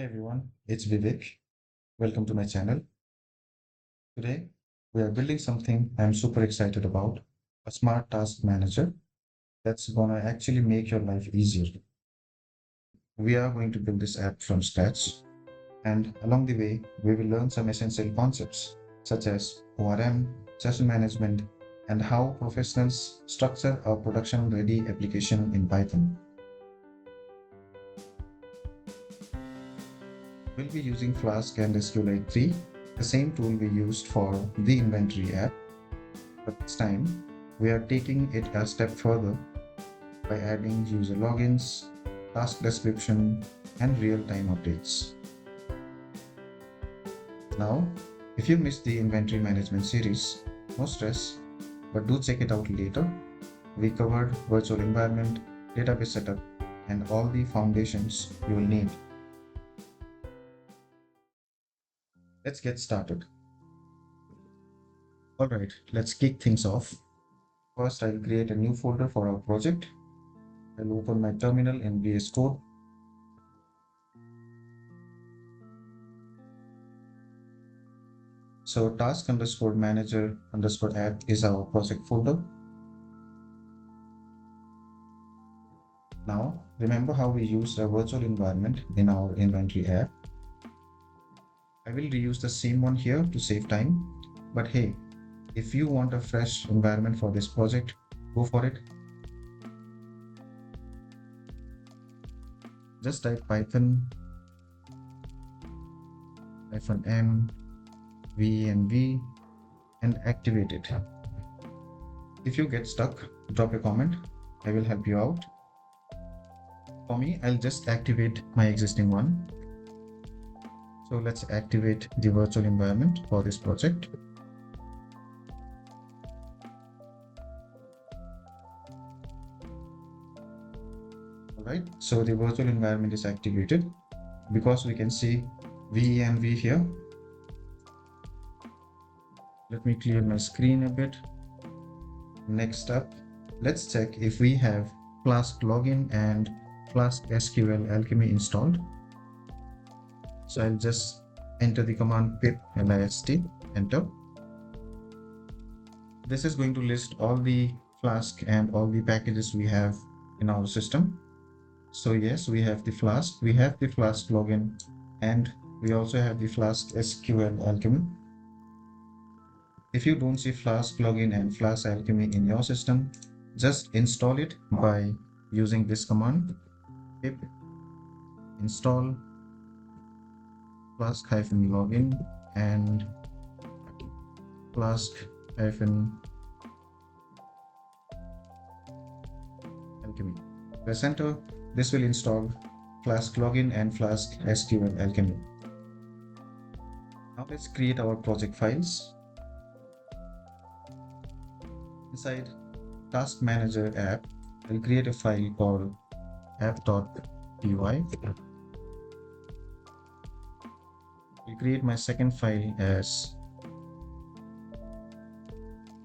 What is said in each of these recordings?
Hey everyone, it's Vivek. Welcome to my channel. Today, we are building something I'm super excited about, a smart task manager that's gonna actually make your life easier. We are going to build this app from scratch, and along the way, we will learn some essential concepts such as ORM, session management, and how professionals structure a production-ready application in Python. We'll be using Flask and SQLite3, the same tool we used for the inventory app, but this time we are taking it a step further by adding user logins, task description, and real-time updates. Now, if you missed the inventory management series, no stress, but do check it out later. We covered virtual environment, database setup, and all the foundations you will need. Let's get started. Alright, let's kick things off. First, I'll create a new folder for our project. I'll open my terminal in VS Code. So task underscore manager underscore app is our project folder. Now, remember how we used a virtual environment in our inventory app? I will reuse the same one here to save time, but hey, if you want a fresh environment for this project, go for it. Just type Python -m venv and activate it. If you get stuck, drop a comment. I will help you out. For me, I'll just activate my existing one. So let's activate the virtual environment for this project. Alright, so the virtual environment is activated because we can see venv here. Let me clear my screen a bit. Next up, let's check if we have Flask-Login and Flask SQLAlchemy installed. So I'll just enter the command pip list, enter. This is going to list all the Flask and all the packages we have in our system. So yes, we have the Flask, we have the Flask-Login, and we also have the Flask SQLAlchemy. If you don't see Flask-Login and Flask-Alchemy in your system, just install it by using this command, pip install Flask-Login and Flask-Alchemy. Press enter. This will install Flask-Login and Flask SQLAlchemy. Now let's create our project files. Inside Task Manager app, I'll create a file called app.py. I'll create my second file as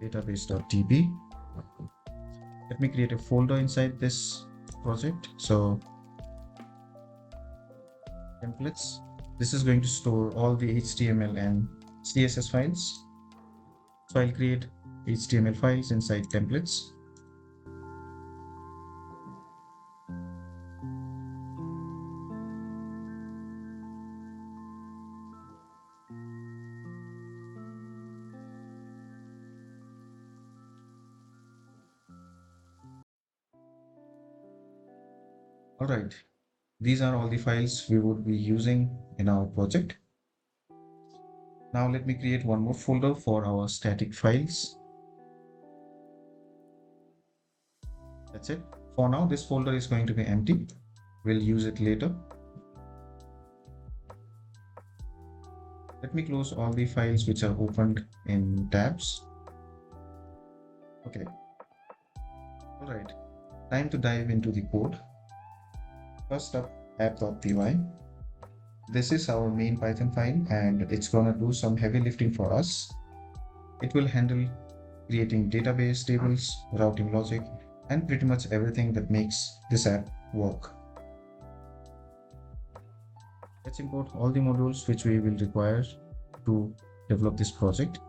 database.db. Let me create a folder inside this project. So templates. This is going to store all the HTML and CSS files. So I'll create HTML files inside templates. Alright, these are all the files we would be using in our project. Now let me create one more folder for our static files. That's it. For now, this folder is going to be empty. We'll use it later. Let me close all the files which are opened in tabs. Okay. Alright, time to dive into the code. First up, app.py. This is our main Python file and it's gonna do some heavy lifting for us. It will handle creating database tables, routing logic, and pretty much everything that makes this app work. Let's import all the modules which we will require to develop this project.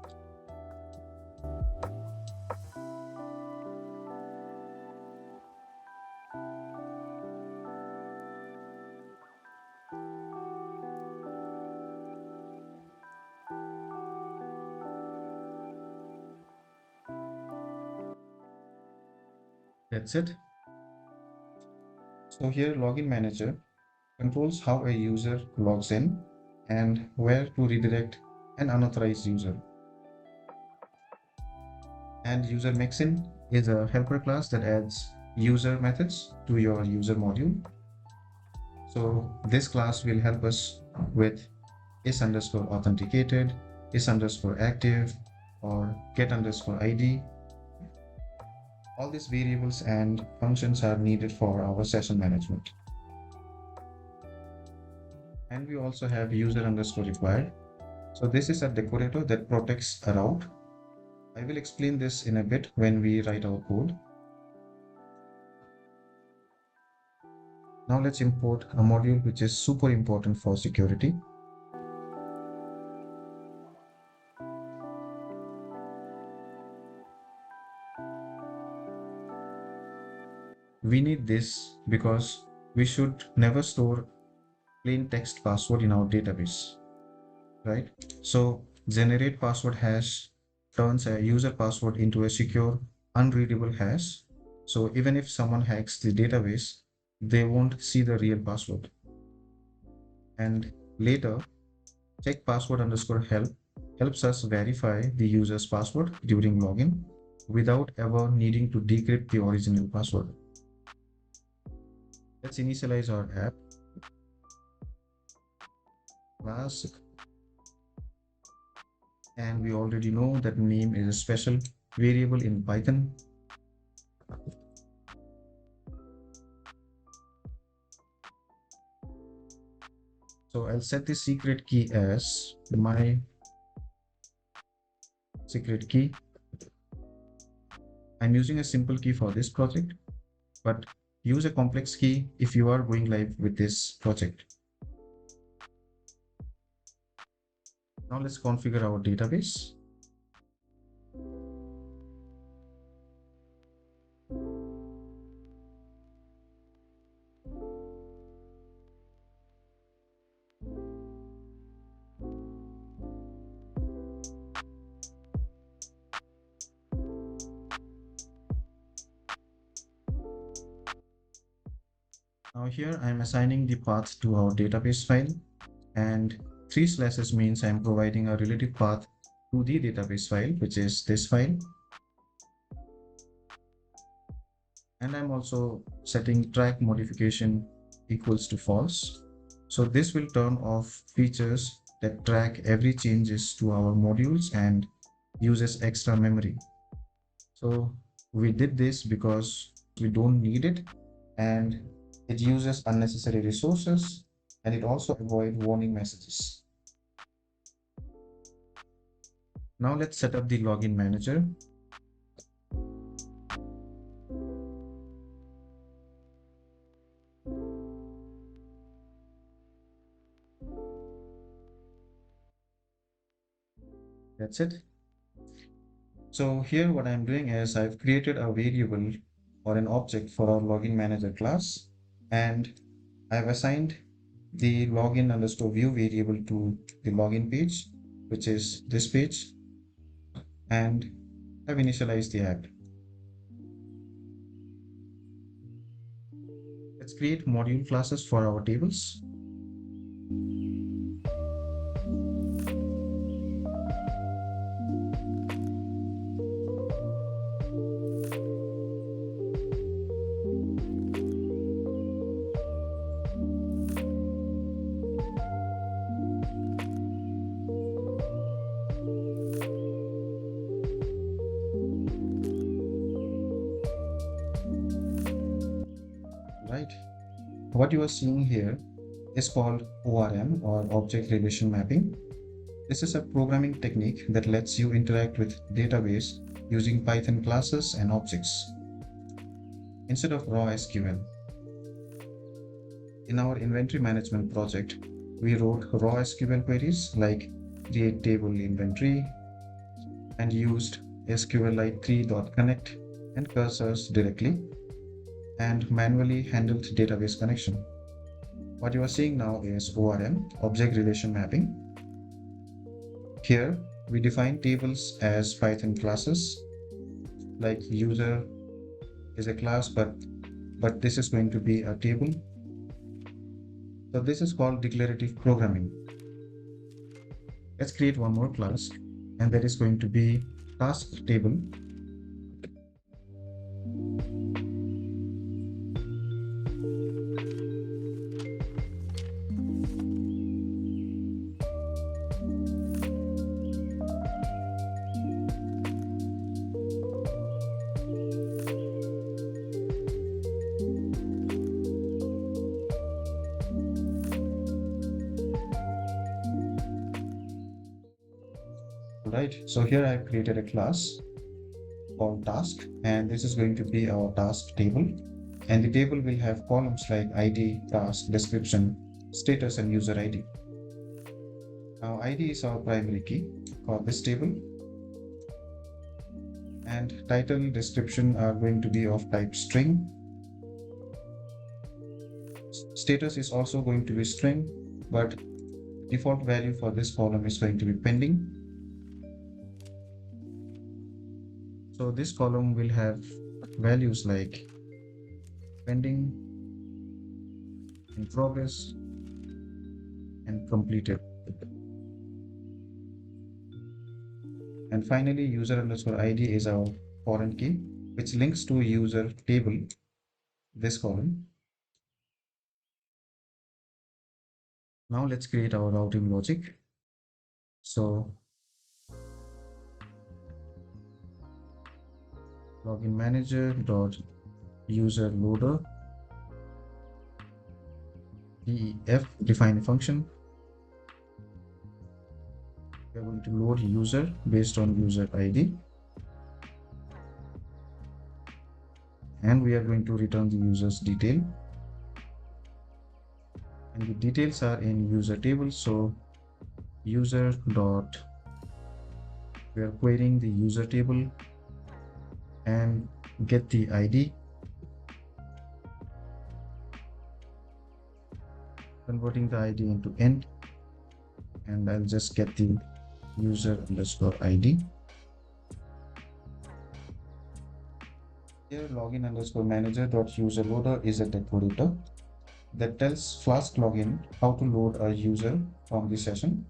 That's it. So here Login Manager controls how a user logs in and where to redirect an unauthorized user. And UserMixin is a helper class that adds user methods to your user module. So this class will help us with is_authenticated, is_active, or get_id. All these variables and functions are needed for our session management. And we also have user_required. So this is a decorator that protects a route. I will explain this in a bit when we write our code. Now let's import a module which is super important for security. We need this because we should never store plain text password in our database, right? So generate password hash turns a user password into a secure, unreadable hash. So even if someone hacks the database, they won't see the real password. And later, check password_help helps us verify the user's password during login without ever needing to decrypt the original password. Let's initialize our app. Flask. And we already know that name is a special variable in Python. So I'll set the secret key as my secret key. I'm using a simple key for this project, but use a complex key if you are going live with this project. Now let's configure our database. Now here I'm assigning the path to our database file, and 3 slashes means I'm providing a relative path to the database file, which is this file. And I'm also setting track modification equals to false. So this will turn off features that track every changes to our modules and uses extra memory. So we did this because we don't need it, and it uses unnecessary resources, and it also avoids warning messages. Now let's set up the login manager. That's it. So here what I'm doing is I've created a variable or an object for our login manager class, and I've assigned the login_view variable to the login page, which is this page, and I've initialized the app. Let's create module classes for our tables. Right. What you are seeing here is called ORM, or Object Relation Mapping. This is a programming technique that lets you interact with database using Python classes and objects instead of raw SQL. In our inventory management project, we wrote raw SQL queries like create table inventory and used SQLite3.connect and cursors directly and manually handled database connection. What you are seeing now is ORM, Object Relation Mapping. Here we define tables as Python classes, like user is a class, but this is going to be a table. So this is called declarative programming. Let's create one more class, and that is going to be task table. Right, so here I've created a class called task, and this is going to be our task table, and the table will have columns like ID, task, description, status, and user ID. Now ID is our primary key for this table, and title and description are going to be of type string. Status is also going to be string, but default value for this column is going to be pending. So this column will have values like pending, in progress, and completed. And finally, user underscore ID is our foreign key, which links to user table, this column. Now let's create our routing logic. So LoginManager UserLoader def define a function. We are going to load user based on user ID, and we are going to return the user's detail, and the details are in user table. So user dot, we are querying the user table and get the ID, converting the ID into int, and I'll just get the user underscore ID. Here login underscore manager dot user loader is a decorator that tells Flask-Login how to load a user from the session.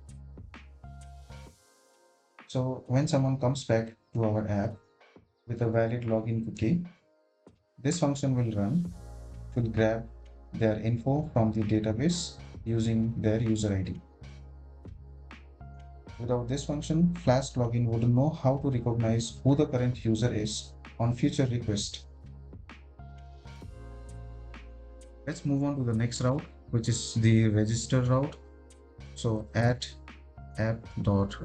So when someone comes back to our app with a valid login cookie, this function will run, it will grab their info from the database using their user ID. Without this function, Flask-Login wouldn't know how to recognize who the current user is on future request. Let's move on to the next route, which is the register route. So at app.route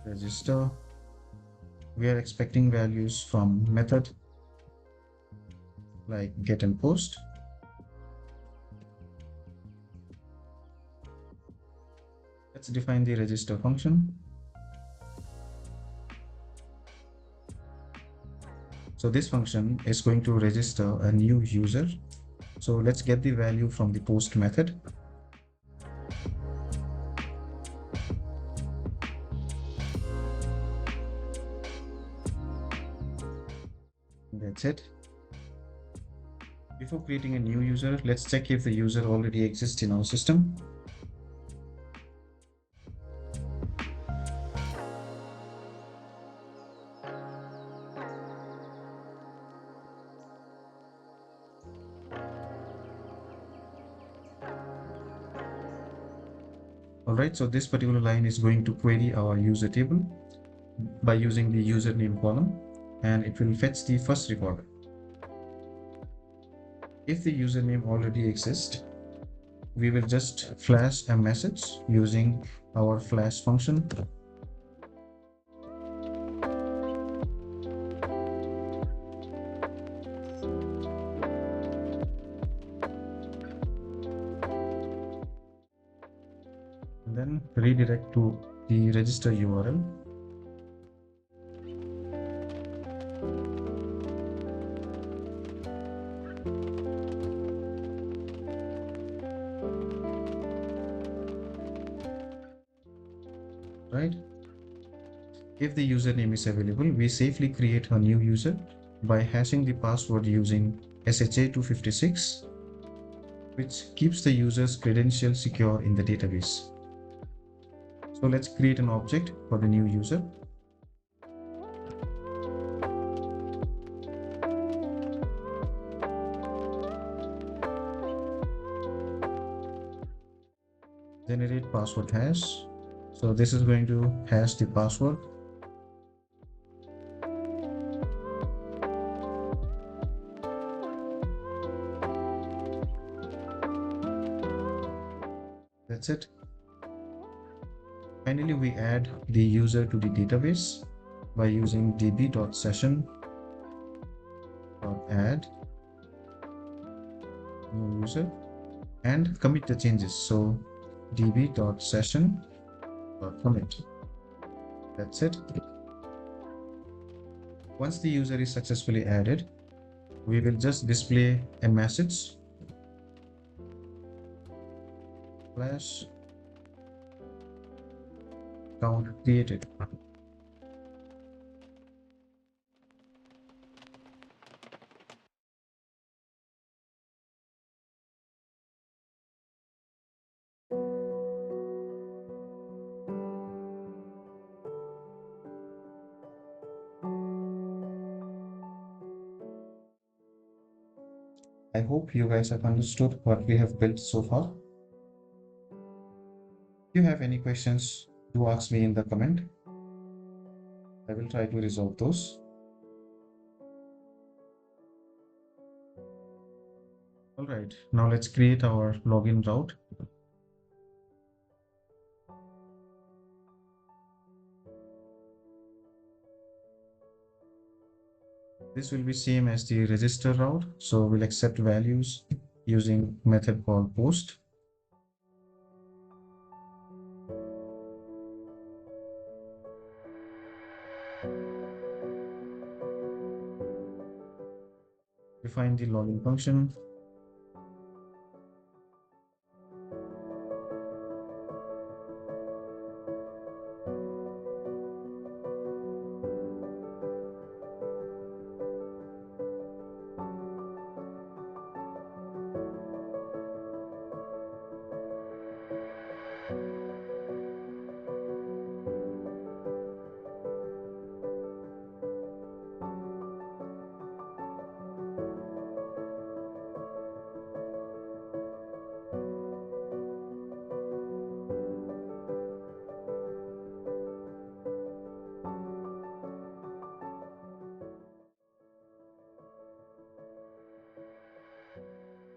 register, we are expecting values from method like get and post. Let's define the register function. So this function is going to register a new user. So let's get the value from the post method. That's it. Before creating a new user, let's check if the user already exists in our system. Alright, so this particular line is going to query our user table by using the username column, and it will fetch the first record. If the username already exists, we will just flash a message using our flash function. redirect to the register URL. Right? If the username is available, we safely create a new user by hashing the password using SHA-256, which keeps the user's credentials secure in the database. So let's create an object for the new user. Generate password hash. So this is going to hash the password. That's it. Finally, we add the user to the database by using db.session.add new user and commit the changes. So db.session.commit. That's it. Once the user is successfully added, we will just display a message flash account created. I hope you guys have understood what we have built so far. If you have any questions, do ask me in the comment. I will try to resolve those. Alright, now let's create our login route. This will be same as the register route, so we'll accept values using method called post. Define the login function.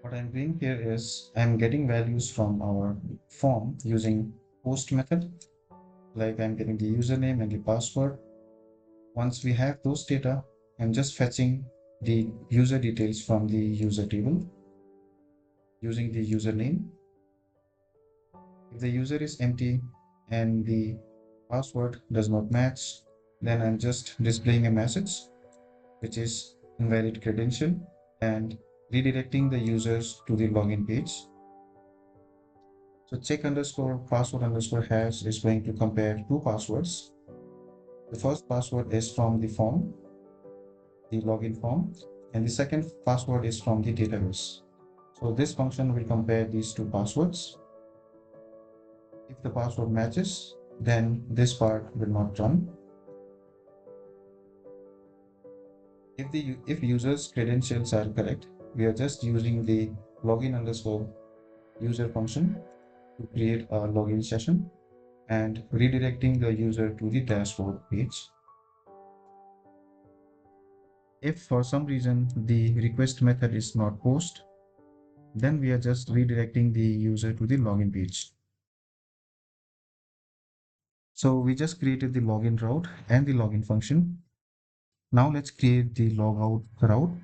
What I'm doing here is I'm getting values from our form using post method, like I'm getting the username and the password. Once we have those data, I'm just fetching the user details from the user table using the username. If the user is empty and the password does not match, then I'm just displaying a message which is invalid credential and redirecting the users to the login page. So check underscore password underscore hash is going to compare two passwords. The first password is from the form, the login form, and the second password is from the database. So this function will compare these two passwords. If the password matches, then this part will not run. If users' credentials are correct, we are just using the login underscore user function to create a login session and redirecting the user to the dashboard page. If for some reason the request method is not post, then we are just redirecting the user to the login page. So we just created the login route and the login function. Now let's create the logout route.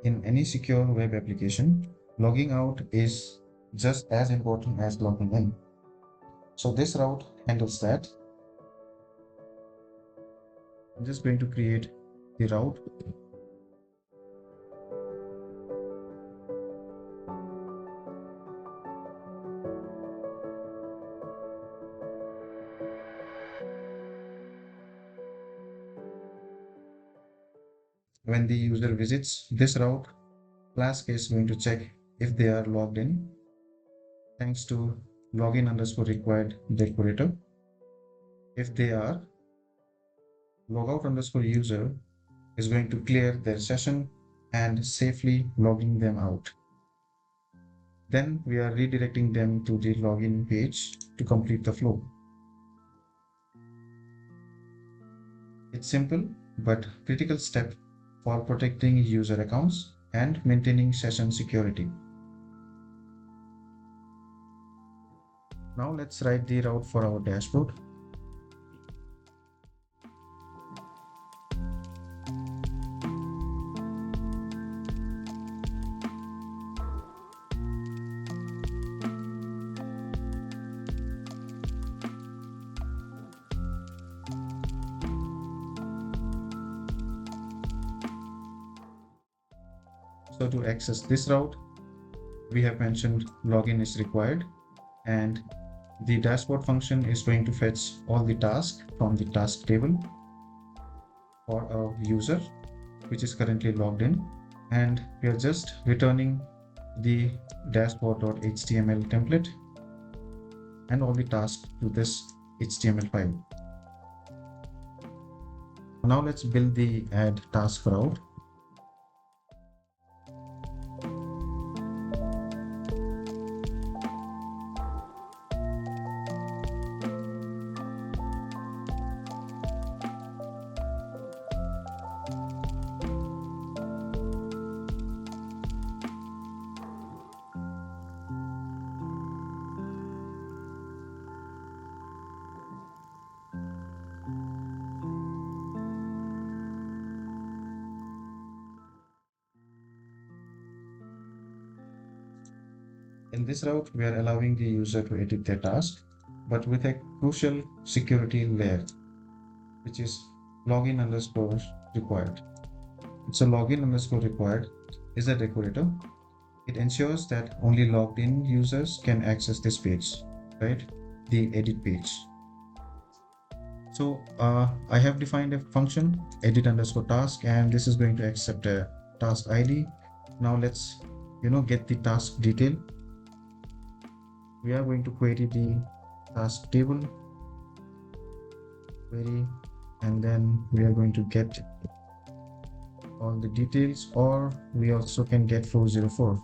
In any secure web application, logging out is just as important as logging in. So this route handles that. I'm just going to create the route. When the user visits this route, Flask is going to check if they are logged in thanks to login underscore required decorator. If they are, logout underscore user is going to clear their session and safely logging them out. Then we are redirecting them to the login page to complete the flow. It's simple but critical step for protecting user accounts and maintaining session security. Now let's write the route for our dashboard. So to access this route, we have mentioned login is required, and the dashboard function is going to fetch all the tasks from the task table for a user which is currently logged in, and we are just returning the dashboard.html template and all the tasks to this HTML file. Now let's build the add task route. In this route, we are allowing the user to edit their task, but with a crucial security layer, which is login underscore required. So login underscore required is a decorator. It ensures that only logged in users can access this page, right? The edit page. So I have defined a function edit underscore task, and this is going to accept a task ID. Now let's get the task detail. We are going to query the task table query, and then we are going to get all the details, or we also can get 404.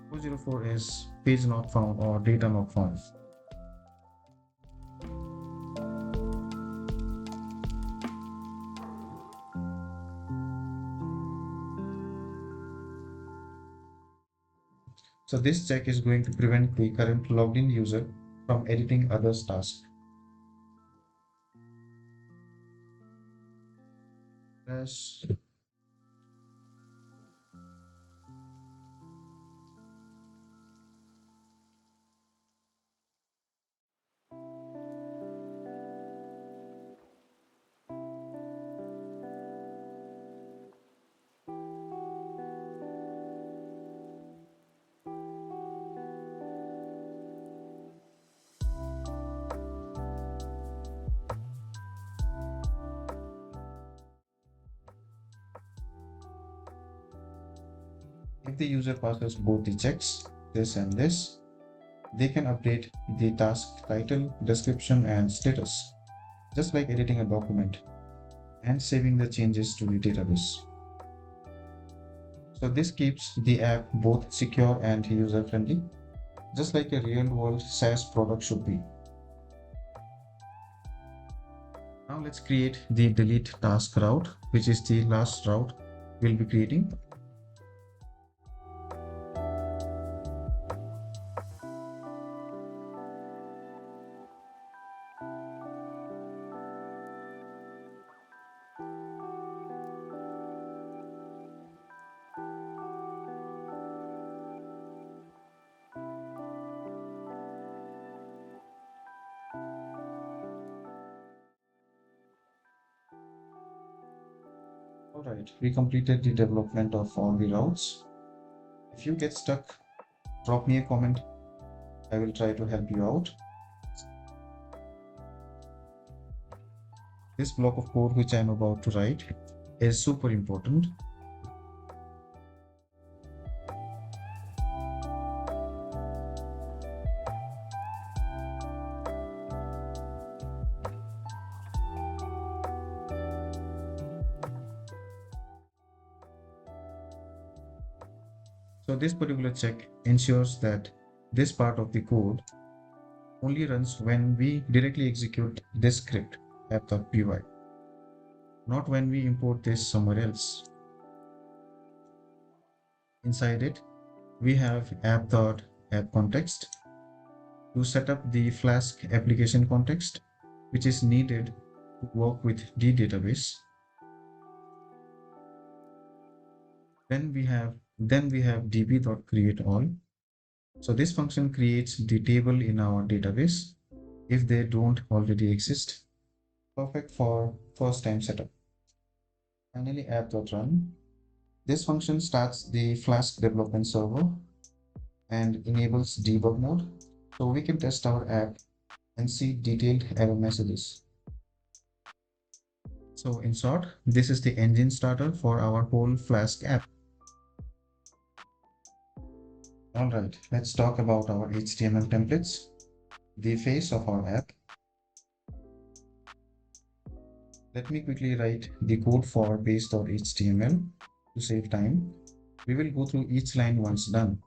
404 is page not found or data not found. So this check is going to prevent the current logged in user from editing others' tasks. Yes. If the user passes both the checks, this and this, they can update the task title, description, and status, just like editing a document and saving the changes to the database. So this keeps the app both secure and user-friendly, just like a real-world SaaS product should be. Now let's create the delete task route, which is the last route we'll be creating. Alright, we completed the development of all the routes. If you get stuck, drop me a comment. I will try to help you out. This block of code which I am about to write is super important. So this particular check ensures that this part of the code only runs when we directly execute this script app.py, not when we import this somewhere else. Inside it, we have app.app_context to set up the Flask application context, which is needed to work with the database. Then we have db.createAll. So this function creates the table in our database if they don't already exist. Perfect for first time setup. Finally, app.run. This function starts the Flask development server and enables debug mode, so we can test our app and see detailed error messages. So in short, this is the engine starter for our whole Flask app. Alright, let's talk about our HTML templates, the face of our app. Let me quickly write the code for base.html to save time. We will go through each line once done.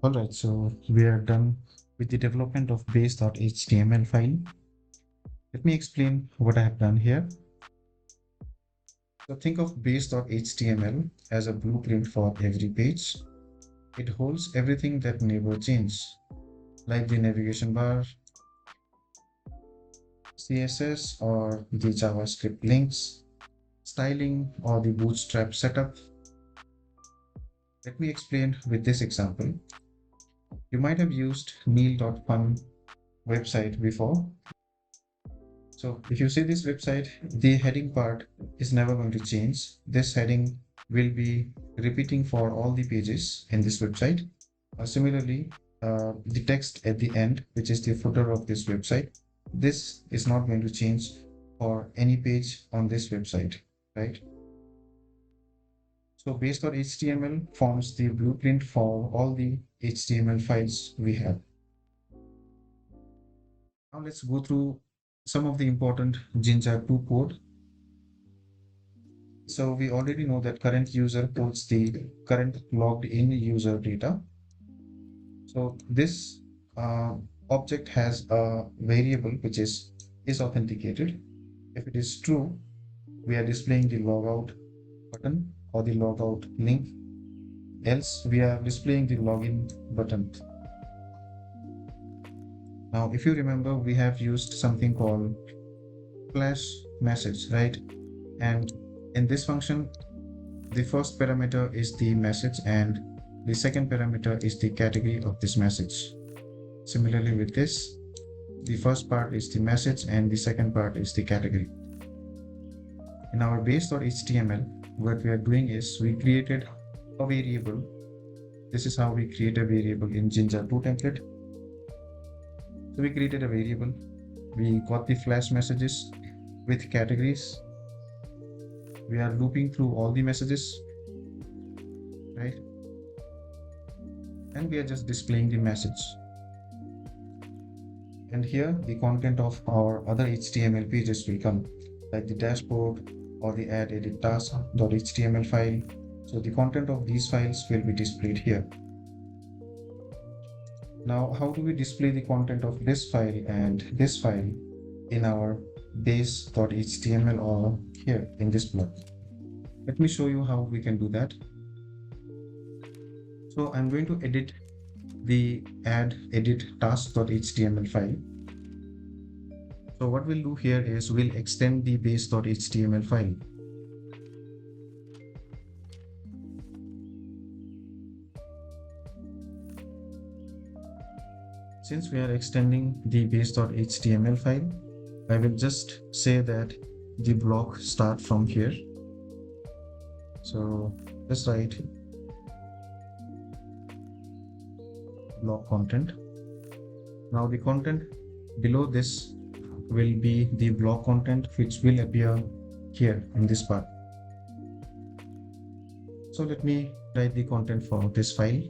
Alright, so we are done with the development of base.html file. Let me explain what I have done here. So think of base.html as a blueprint for every page. It holds everything that never changes, like the navigation bar, CSS or the JavaScript links, styling or the Bootstrap setup. Let me explain with this example. You might have used neil.fun website before. So if you see this website, the heading part is never going to change. This heading will be repeating for all the pages in this website. Similarly, the text at the end, which is the footer of this website, this is not going to change for any page on this website, right? So base.html forms the blueprint for all the HTML files we have. Now let's go through some of the important Jinja 2 code. So we already know that current user holds the current logged in user data. So this object has a variable which is authenticated. If it is true, we are displaying the logout button or the logout link. Else we are displaying the login button. Now, if you remember, we have used something called flash message, right? And in this function, the first parameter is the message and the second parameter is the category of this message. Similarly with this, the first part is the message and the second part is the category. In our base.html, what we are doing is we created a variable. This is how we create a variable in Jinja 2 template. So we created a variable. We got the flash messages with categories. We are looping through all the messages, right? And we are just displaying the message. And here the content of our other HTML pages will come, like the dashboard or the add edit task.html file. So the content of these files will be displayed here. Now, how do we display the content of this file and this file in our base.html or here in this block. Let me show you how we can do that. So I'm going to edit the add edit task.html file. So what we'll do here is we'll extend the base.html file. Since we are extending the base.html file, I will just say that the block start from here. So just write block content. Now the content below this will be the block content, which will appear here in this part. So let me write the content for this file.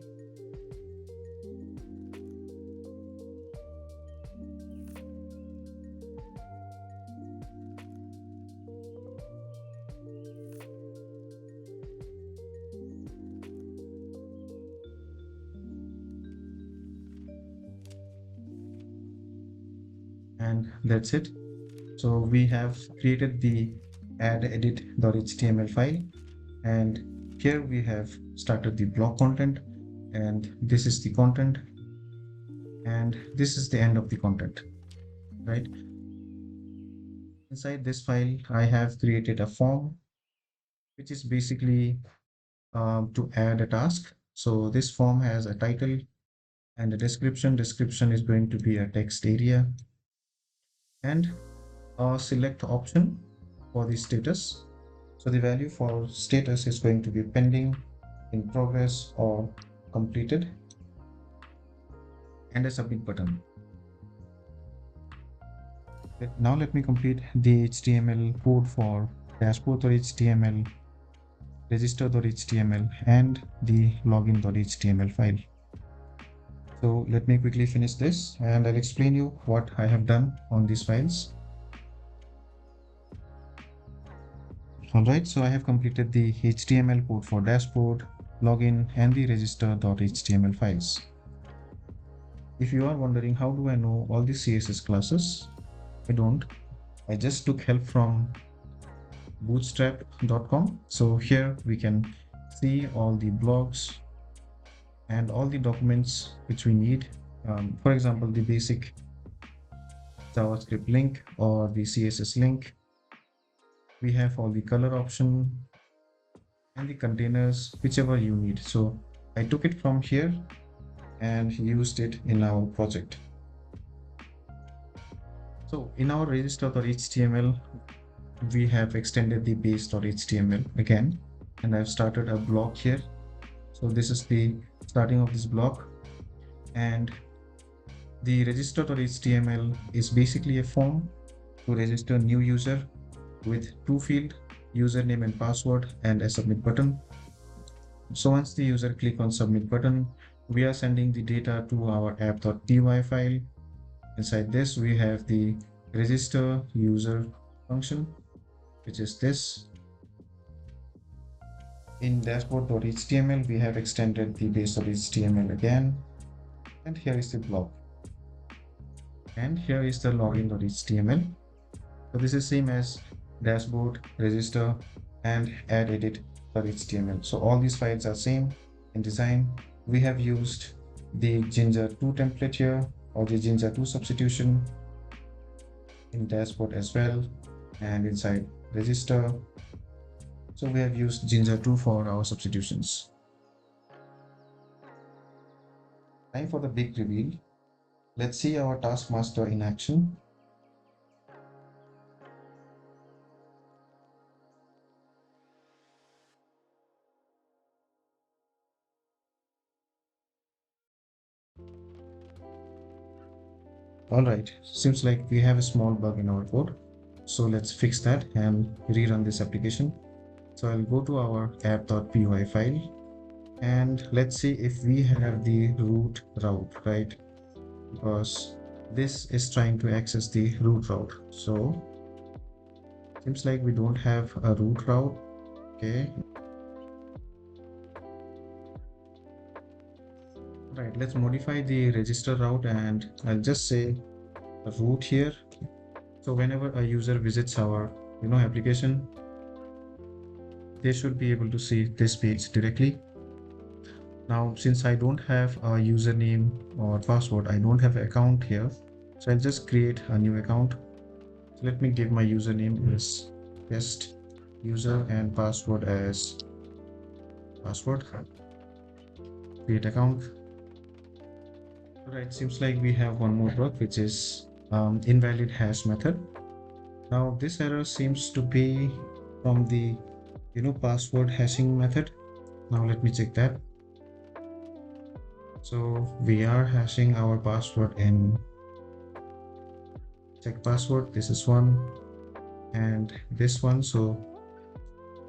And that's it. So we have created the add edit.html file, and here we have started the block content, and this is the content, and this is the end of the content, right? Inside this file, I have created a form, which is basically to add a task. So this form has a title and a description. Description is going to be a text area, and a select option for the status. So the value for status is going to be pending, in progress, or completed, and a submit button. Now let me complete the HTML code for dashboard.html, register.html, and the login.html file. So let me quickly finish this, and I'll explain you what I have done on these files. Alright, so I have completed the HTML code for dashboard, login, and the register.html files. If you are wondering how do I know all the CSS classes, I don't. I just took help from bootstrap.com. So here we can see all the blogs and all the documents which we need. For example, the basic JavaScript link or the CSS link. We have all the color option and the containers, whichever you need. So I took it from here and used it in our project. So in our register.html, we have extended the base.html again, and I've started a block here. So this is the starting of this block, and the register.html is basically a form to register new user with two fields, username and password, and a submit button. So once the user click on submit button, we are sending the data to our app.py file. Inside this, we have the register user function, which is this. In dashboard.html, we have extended the base.html again, and here is the block, and here is the login.html. So this is same as dashboard, register, and add edit.html. So all these files are same in design. We have used the Ginger 2 template here, or the Ginger 2 substitution in dashboard as well, and inside register. So we have used Ginger 2 for our substitutions. Time for the big reveal. Let's see our task master in action. Alright, seems like we have a small bug in our code. So let's fix that and rerun this application. So I'll go to our app.py file, and let's see if we have the root route, right? Because this is trying to access the root route. So seems like we don't have a root route. Okay. Right, let's modify the register route, and I'll just say root here, So whenever a user visits our application, they should be able to see this page directly. Now, since I don't have a username or password, I don't have an account here. So I'll just create a new account. So let me give my username as test user and password as password. Create account. Alright, seems like we have one more bug, which is invalid hash method. Now this error seems to be from the password hashing method. Now let me check that. So we are hashing our password in check password. This is one and this one. So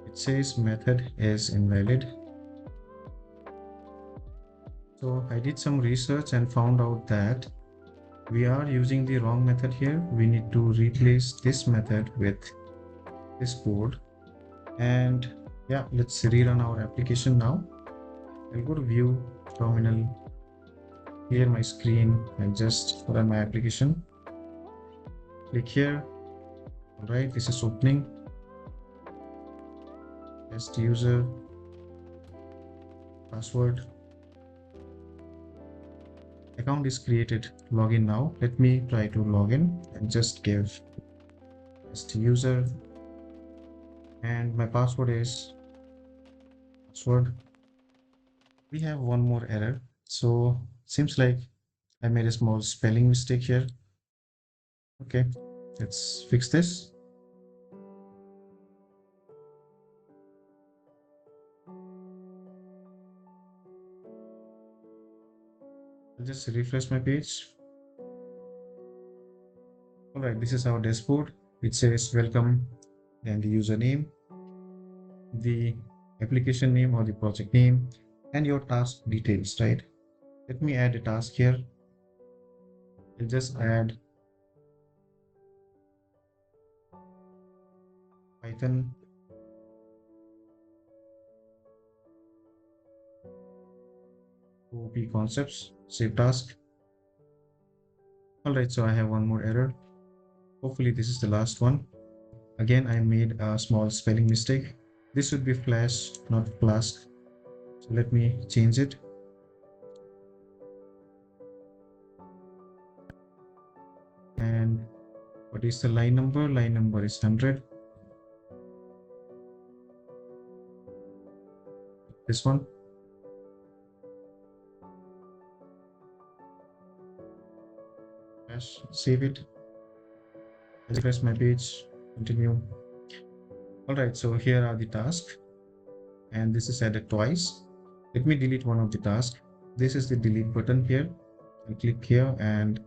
it says method is invalid. So I did some research and found out that we are using the wrong method here. We need to replace this method with this code. And yeah, let's rerun our application now. I'll go to view, terminal, clear my screen and just run my application. Click here. All right, this is opening. Test user, password. Account is created. Login now. Let me try to log in and just give test user. And my password is password. We have one more error. So seems like I made a small spelling mistake here. Okay, let's fix this. I'll just refresh my page. All right, this is our dashboard. It says welcome and the username, the application name or the project name, and your task details, right? Let me add a task here. I'll just add Python OP concepts, save task. All right, so I have one more error. Hopefully this is the last one. Again, I made a small spelling mistake. This should be Flash, not Flask. So let me change it. And what is the line number? Line number is 100. This one. Save it. Refresh my page. Continue. All right, so here are the tasks, and this is added twice. Let me delete one of the tasks. This is the delete button here. I click here and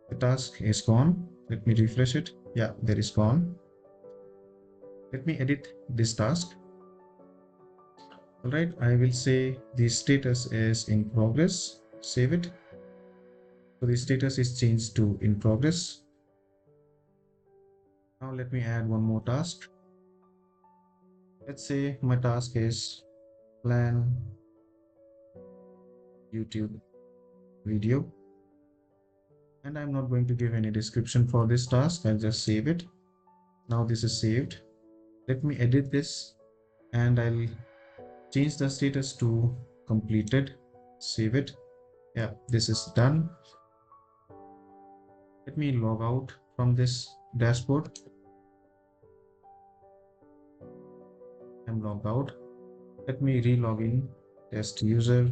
the task is gone. Let me refresh it. Yeah, there is gone. Let me edit this task. All right, I will say the status is in progress. Save it. So the status is changed to in progress. Now let me add one more task. Let's say my task is plan YouTube video. And I'm not going to give any description for this task. I'll just save it. Now this is saved. Let me edit this and I'll change the status to completed. Save it. Yeah, this is done. Let me log out from this dashboard. I'm logged out. Let me re-log in. Test user.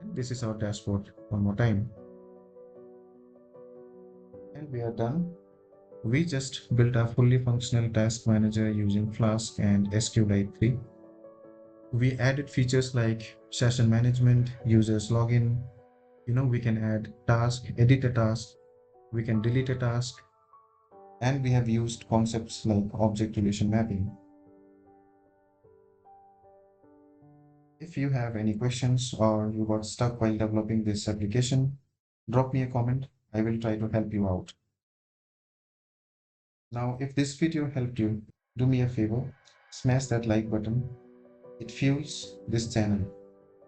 And this is our dashboard one more time. And we are done. We just built a fully functional task manager using Flask and SQLite3. We added features like session management, users login. We can add task, edit a task, we can delete a task, and we have used concepts like object relation mapping. If you have any questions or you got stuck while developing this application, drop me a comment. I will try to help you out. Now, if this video helped you, do me a favor, smash that like button. It fuels this channel.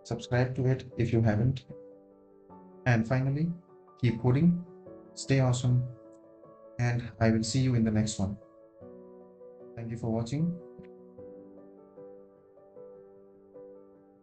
Subscribe to it if you haven't. And finally, keep coding, stay awesome, and I will see you in the next one. Thank you for watching.